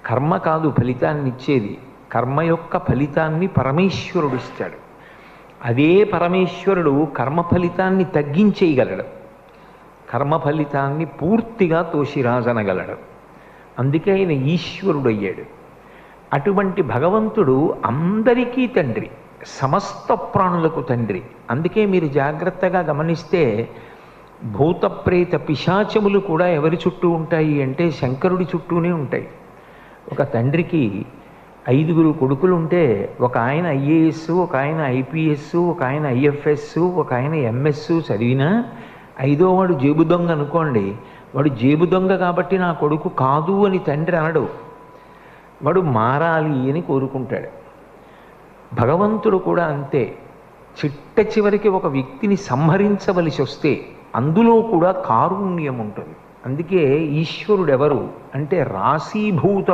కర్మ కాదు ఫలితాన్ని ఇచ్చేది, కర్మ యొక్క ఫలితాన్ని పరమేశ్వరుడు ఇస్తాడు. అదే పరమేశ్వరుడు కర్మ ఫలితాన్ని తగ్గించేయగలడు, కర్మ ఫలితాన్ని పూర్తిగా తోసిరాజనగలడు. అందుకే ఆయన ఈశ్వరుడు అయ్యాడు. అటువంటి భగవంతుడు అందరికీ తండ్రి, సమస్త ప్రాణులకు తండ్రి. అందుకే మీరు జాగ్రత్తగా గమనిస్తే భూతప్రేత పిశాచములు కూడా ఎవరి చుట్టూ ఉంటాయి అంటే శంకరుడి చుట్టూనే ఉంటాయి. ఒక తండ్రికి 5 కొడుకులు ఉంటే ఒక ఆయన ఐఏఎస్, ఒక ఆయన ఐపీఎస్, ఒక ఆయన ఐఎఫ్ఎస్, ఒక ఆయన ఎంఎస్ చదివినా 5వ వాడు జేబు దొంగ అనుకోండి, వాడు జేబు దొంగ కాబట్టి నా కొడుకు కాదు అని తండ్రి అనడు, వాడు మారాలి అని కోరుకుంటాడు. భగవంతుడు కూడా అంతే. చిట్ట చివరికి ఒక వ్యక్తిని సంహరించవలసి వస్తే అందులో కూడా కారుణ్యం ఉంటుంది. అందుకే ఈశ్వరుడు ఎవరు అంటే రాశీభూతమైన